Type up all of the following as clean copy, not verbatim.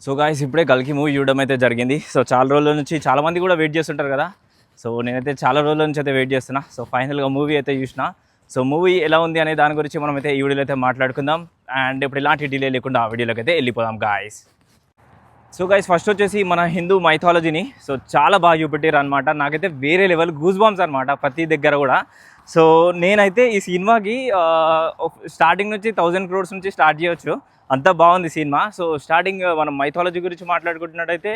So guys ఇప్పుడే కల్కి movie చూడడం అయితే జరిగింది. సో చాలా రోజుల నుంచి చాలామంది కూడా వెయిట్ చేస్తుంటారు కదా. సో నేనైతే చాలా రోజుల నుంచి అయితే వెయిట్ చేస్తున్నా. సో ఫైనల్గా మూవీ అయితే చూసిన. సో మూవీ ఎలా ఉంది అనే దాని గురించి మనం అయితే ఈ వీడియోలో అయితే మాట్లాడుకుందాం. అండ్ ఇప్పుడు ఇలాంటి డిలే లేకుండా ఆ వీడియోలోకి అయితే వెళ్ళిపోదాం గాయ్స్. సో గైస్ ఫస్ట్ వచ్చేసి మన హిందూ మైథాలజీని సో చాలా బాగా చూపెట్టారు అనమాట. నాకైతే వేరే లెవెల్ గూస్ బాంబ్స్ అనమాట ప్రతి దగ్గర కూడా. సో నేనైతే ఈ సినిమాకి స్టార్టింగ్ నుంచి 1000 crores నుంచి స్టార్ట్ చేయొచ్చు, అంత బాగుంది సినిమా. సో స్టార్టింగ్ మనం మైథాలజీ గురించి మాట్లాడుకుంటున్నట్టయితే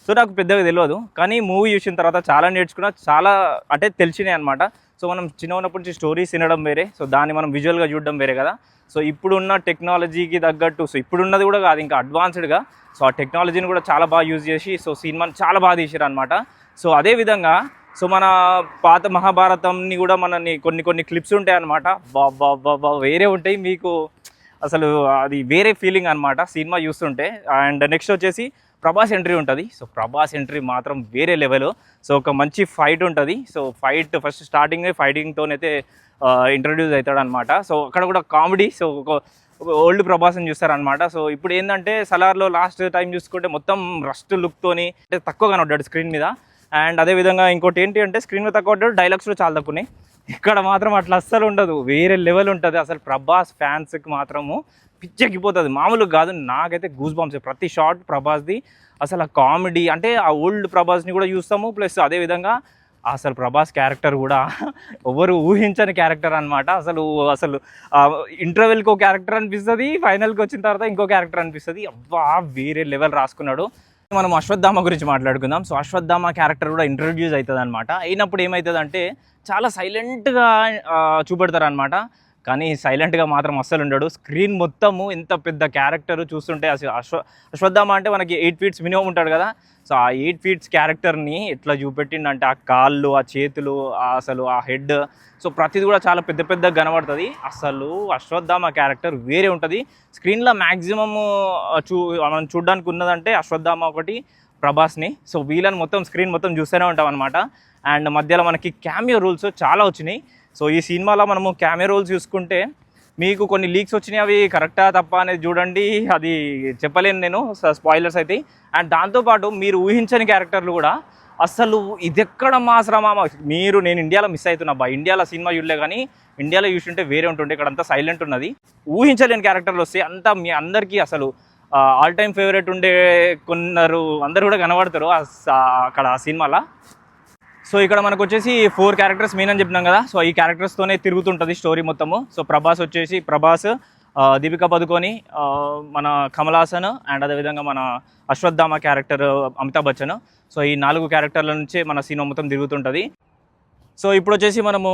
సో నాకు పెద్దగా తెలియదు, కానీ మూవీ చూసిన తర్వాత చాలా నేర్చుకున్నా, చాలా అంటే తెలిసినాయి అనమాట. సో మనం చిన్న ఉన్నప్పటి నుంచి స్టోరీస్ వినడం వేరే, సో దాన్ని మనం విజువల్గా చూడడం వేరే కదా. సో ఇప్పుడున్న టెక్నాలజీకి తగ్గట్టు, సో ఇప్పుడున్నది కూడా కాదు ఇంకా అడ్వాన్స్డ్గా, సో ఆ టెక్నాలజీని కూడా చాలా బాగా యూజ్ చేసి సో సినిమాని చాలా బాగా తీసారు అనమాట. సో అదేవిధంగా సో మన పాత మహాభారతంని కూడా మనని కొన్ని క్లిప్స్ ఉంటాయి అనమాట, బాబా వేరే ఉంటాయి, మీకు అసలు అది వేరే ఫీలింగ్ అనమాట సినిమా చూస్తుంటే. అండ్ నెక్స్ట్ వచ్చేసి ప్రభాస్ ఎంట్రీ ఉంటుంది. సో ప్రభాస్ ఎంట్రీ మాత్రం వేరే లెవెల్. సో ఒక మంచి ఫైట్ ఉంటుంది. సో ఫైట్ ఫస్ట్ స్టార్టింగ్ ఫైటింగ్తోనైతే ఇంట్రడ్యూస్ అవుతాడు అనమాట. సో అక్కడ కూడా కామెడీ, సో ఒక ఓల్డ్ ప్రభాస్ని చూస్తారనమాట. సో ఇప్పుడు ఏంటంటే సలార్లో లాస్ట్ టైం చూసుకుంటే మొత్తం రస్ట్ లుక్తోని అంటే తక్కువ కనబడ్డాడు స్క్రీన్ మీద. అండ్ అదేవిధంగా ఇంకోటి ఏంటి అంటే స్క్రీన్ మీద తక్కువ పడ్డాడు, డైలాగ్స్ కూడా చాలా తక్కువనే. ఇక్కడ మాత్రం అట్లా అస్సలు ఉండదు, వేరే లెవెల్ ఉంటుంది. అసలు ప్రభాస్ ఫ్యాన్స్కి మాత్రము పిచ్చెక్కిపోతుంది, మామూలుగా కాదు. నాకైతే గూస్ బాంబ్స్ ప్రతి షాట్ ప్రభాస్ది. అసలు ఆ కామెడీ అంటే ఆ ఓల్డ్ ప్రభాస్ని కూడా చూస్తాము, ప్లస్ అదేవిధంగా అసలు ప్రభాస్ క్యారెక్టర్ కూడా ఎవరు ఊహించని క్యారెక్టర్ అనమాట. అసలు ఇంటర్వెల్కి ఒక క్యారెక్టర్ అనిపిస్తుంది, ఫైనల్కి వచ్చిన తర్వాత ఇంకో క్యారెక్టర్ అనిపిస్తుంది. అబ్బా వేరే లెవెల్ రాసుకున్నాడు. మనం అశ్వత్థామ గురించి మాట్లాడుకుందాం. సో అశ్వత్థామ క్యారెక్టర్ కూడా ఇంట్రడ్యూస్ అవుతుంది అనమాట. అయినప్పుడు ఏమవుతుంది అంటే చాలా సైలెంట్గా చూపెడతారు అనమాట, కానీ సైలెంట్గా మాత్రం అస్సలు ఉండడు. స్క్రీన్ మొత్తము ఎంత పెద్ద క్యారెక్టర్ చూస్తుంటే అసలు అశ్వత్థామ అంటే మనకి 8 feet మినిమం ఉంటాడు కదా. సో ఆ 8 feet క్యారెక్టర్ని ఎట్లా చూపెట్టిండంటే ఆ కాళ్ళు, ఆ చేతులు, అసలు ఆ హెడ్, సో ప్రతిది కూడా చాలా పెద్దగా కనబడుతుంది. అసలు అశ్వత్థామ క్యారెక్టర్ వేరే ఉంటుంది. స్క్రీన్లో మ్యాక్సిమము మనం చూడడానికి ఉన్నదంటే అశ్వత్థామ ఒకటి, ప్రభాస్ని. సో వీళ్ళని మొత్తం స్క్రీన్ మొత్తం చూస్తూనే ఉంటాం అనమాట. అండ్ మధ్యలో మనకి క్యామియో రోల్స్ చాలా వచ్చినాయి. సో ఈ సినిమాలో మనము క్యామియో రోల్స్ చూసుకుంటే మీకు కొన్ని లీక్స్ వచ్చినాయి, అవి కరెక్టా తప్ప అనేది చూడండి, అది చెప్పలేను నేను, స్పాయిలర్స్ అయితే. అండ్ దాంతోపాటు మీరు ఊహించని క్యారెక్టర్లు కూడా, అసలు ఇదెక్కడ మాసరామా నేను ఇండియాలో మిస్ అవుతున్నా బా. ఇండియాలో సినిమా చూడలే, కానీ ఇండియాలో చూస్తుంటే వేరే ఉంటుండే, ఇక్కడ అంతా సైలెంట్ ఉన్నది. ఊహించలేని క్యారెక్టర్లు వస్తాయి, అంతా మీ అందరికీ అసలు ఆల్ టైమ్ ఫేవరెట్ ఉండే అందరు కూడా కనబడతారు అక్కడ ఆ సినిమాలో. సో ఇక్కడ మనకు వచ్చేసి 4 క్యారెక్టర్స్ మెయిన్ అని చెప్పినాం కదా. సో ఈ క్యారెక్టర్స్తోనే తిరుగుతుంటుంది స్టోరీ మొత్తము. సో ప్రభాస్, దీపికా పదుకొని, మన కమల్ హాసన్, అండ్ అదేవిధంగా మన అశ్వత్థామ క్యారెక్టర్ అమితాబ్ బచ్చన్. సో ఈ 4 క్యారెక్టర్ల నుంచే మన సినిమా మొత్తం తిరుగుతుంటుంది. సో ఇప్పుడు వచ్చేసి మనము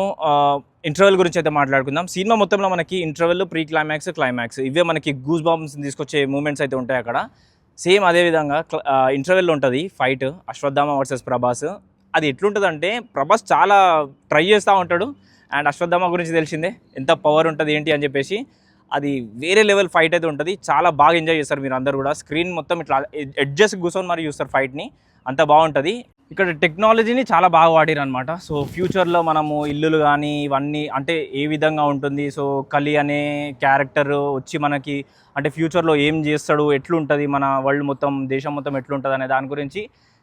ఇంటర్వెల్ గురించి అయితే మాట్లాడుకుందాం. సినిమా మొత్తంలో మనకి ఇంటర్వెల్, ప్రీ క్లైమాక్స్, క్లైమాక్స్ ఇవే మనకి గూస్ బాంబ్స్ తీసుకొచ్చే మూమెంట్స్ అయితే ఉంటాయి అక్కడ. సేమ్ అదేవిధంగా ఇంటర్వెల్లో ఉంటుంది ఫైట్ అశ్వత్థామ వర్సెస్ ప్రభాస్. అది ఎట్లుంటుందంటే ప్రభాస్ చాలా ట్రై చేస్తూ ఉంటాడు, అండ్ అశ్వత్థామ గురించి తెలిసిందే ఎంత పవర్ ఉంటుంది ఏంటి అని చెప్పేసి. అది వేరే లెవెల్ ఫైట్ అయితే ఉంటుంది, చాలా బాగా ఎంజాయ్ చేస్తారు మీరు అందరు కూడా. స్క్రీన్ మొత్తం ఇట్లా ఎడ్జెస్ కూర్చొని మరి చూస్తారు ఫైట్ని, అంత బాగుంటుంది. ఇక్కడ టెక్నాలజీని చాలా బాగా వాడారు అనమాట. సో ఫ్యూచర్లో మనము ఇల్లులు కానీ ఇవన్నీ అంటే ఏ విధంగా ఉంటుంది, సో కలి అనే క్యారెక్టర్ వచ్చి మనకి అంటే ఫ్యూచర్లో ఏం చేస్తాడు, ఎట్లుంటుంది మన వరల్డ్ మొత్తం, దేశం మొత్తం ఎట్లుంటుంది అనే దాని గురించి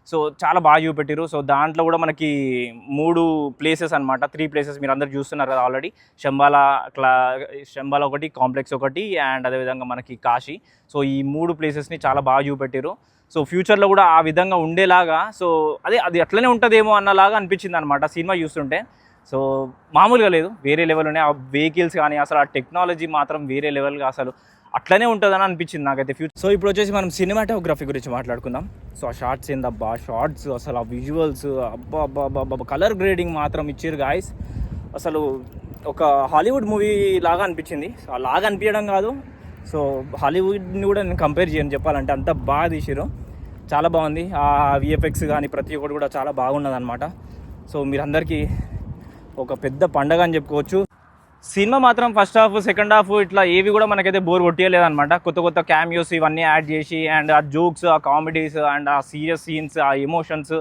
సో చాలా బాగా చూపెట్టారు. సో దాంట్లో కూడా మనకి 3 ప్లేసెస్ అనమాట, 3 ప్లేసెస్ మీరు అందరు చూస్తున్నారు కదా ఆల్రెడీ. శంబాలా ఒకటి, కాంప్లెక్స్ ఒకటి, అండ్ అదేవిధంగా మనకి కాశీ. సో ఈ 3 ప్లేసెస్ని చాలా బాగా చూపెట్టారు. సో ఫ్యూచర్లో కూడా ఆ విధంగా ఉండేలాగా, సో అది అట్లనే ఉంటుందేమో అన్నలాగా అనిపించింది అనమాట సినిమా చూస్తుంటే. సో మామూలుగా లేదు, వేరే లెవెల్ ఉన్నాయి. ఆ వెహికల్స్ కానీ అసలు ఆ టెక్నాలజీ మాత్రం వేరే లెవెల్గా అసలు అట్లనే ఉంటుందని అనిపించింది నాకైతే ఫ్యూచర్. సో ఇప్పుడు వచ్చేసి మనం సినిమాటోగ్రఫీ గురించి మాట్లాడుకుందాం. సో ఆ షార్ట్స్ ఏందబ్బా, షార్ట్స్ అసలు ఆ విజువల్స్ అబ్బా కలర్ గ్రేడింగ్ మాత్రం ఇచ్చారు గాయస్. అసలు ఒక హాలీవుడ్ మూవీ లాగా అనిపించింది. అలాగా అనిపించడం కాదు, సో హాలీవుడ్ని కూడా నేను కంపేర్ చేయను చెప్పాలంటే, అంత బాగా తీసారు, చాలా బాగుంది. ఆ విఎఫ్ఎక్స్ కానీ ప్రతి ఒక్కటి కూడా చాలా బాగున్నది అనమాట. సో మీరందరికీ ఒక పెద్ద పండగ అని చెప్పుకోవచ్చు. సినిమా మాత్రం ఫస్ట్ హాఫ్, సెకండ్ హాఫ్ ఇట్లా ఏవి కూడా మనకైతే బోర్ కొట్టలేదన్నమాట. కొత్త క్యామియోస్ ఇవన్నీ యాడ్ చేసి, అండ్ ఆ జోక్స్, ఆ కామెడీస్, అండ్ ఆ సీరియస్ సీన్స్, ఆ ఎమోషన్స్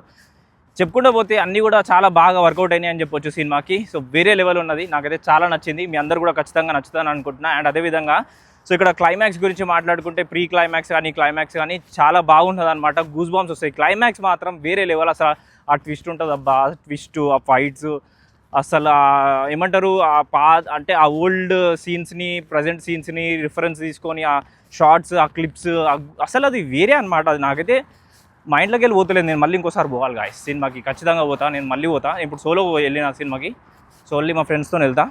చెప్పుకుంటూ పోతే అన్నీ కూడా చాలా బాగా వర్కౌట్ అయినాయి అని చెప్పొచ్చు సినిమాకి. సో వేరే లెవెల్ ఉన్నది, నాకైతే చాలా నచ్చింది. మీ అందరు కూడా ఖచ్చితంగా నచ్చుతాను అనుకుంటున్నా. అండ్ అదేవిధంగా సో ఇక్కడ క్లైమాక్స్ గురించి మాట్లాడుకుంటే ప్రీ క్లైమాక్స్ కానీ క్లైమాక్స్ కానీ చాలా బాగుంటుంది అనమాట. గూస్ బాంబ్స్ వస్తాయి. క్లైమాక్స్ మాత్రం వేరే లెవెల్. అసలు ఆ ట్విస్ట్ ఉంటుంది అబ్బా, ఆ ట్విస్ట్, ఆ ఫైట్స్, అసలు ఏమంటారు అంటే ఆ ఓల్డ్ సీన్స్ని ప్రజెంట్ సీన్స్ని రిఫరెన్స్ తీసుకొని ఆ షార్ట్స్, ఆ క్లిప్స్, అసలు అది వేరే అనమాట. అది నాకైతే మైండ్లోకి వెళ్ళి పోతలేదు. నేను మళ్ళీ ఇంకోసారి పోవాలి గాయస్ సినిమాకి, ఖచ్చితంగా పోతా. నేను మళ్ళీ పోతా. ఇప్పుడు సోలో వెళ్ళిన సినిమాకి, సో ఓన్లీ మా ఫ్రెండ్స్తో వెళ్తా.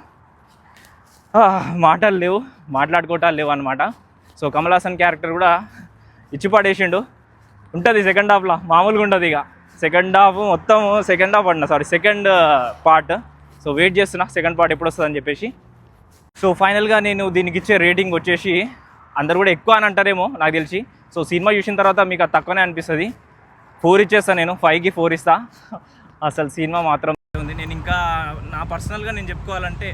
మాటలు లేవు, మాట్లాడుకోవటాలు లేవు అనమాట. సో కమల్ హాసన్ క్యారెక్టర్ కూడా ఇచ్చి పడేసిండు. ఉంటుంది సెకండ్ హాఫ్లో, మామూలుగా ఉంటుంది. ఇక సెకండ్ హాఫ్ మొత్తం సెకండ్ పార్ట్. సో వెయిట్ చేస్తున్నా సెకండ్ పార్ట్ ఎప్పుడు వస్తుందని చెప్పేసి. సో ఫైనల్గా నేను దీనికి ఇచ్చే రేటింగ్ వచ్చేసి, అందరు కూడా ఎక్కువ అని అంటారేమో నాకు తెలిసి. సో సినిమా చూసిన తర్వాత మీకు అది తక్కువనే అనిపిస్తుంది. 4 ఇచ్చేస్తాను నేను, 5కి 4 ఇస్తా. అసలు సినిమా మాత్రం ఉంది. నేను ఇంకా నా పర్సనల్గా నేను చెప్పుకోవాలంటే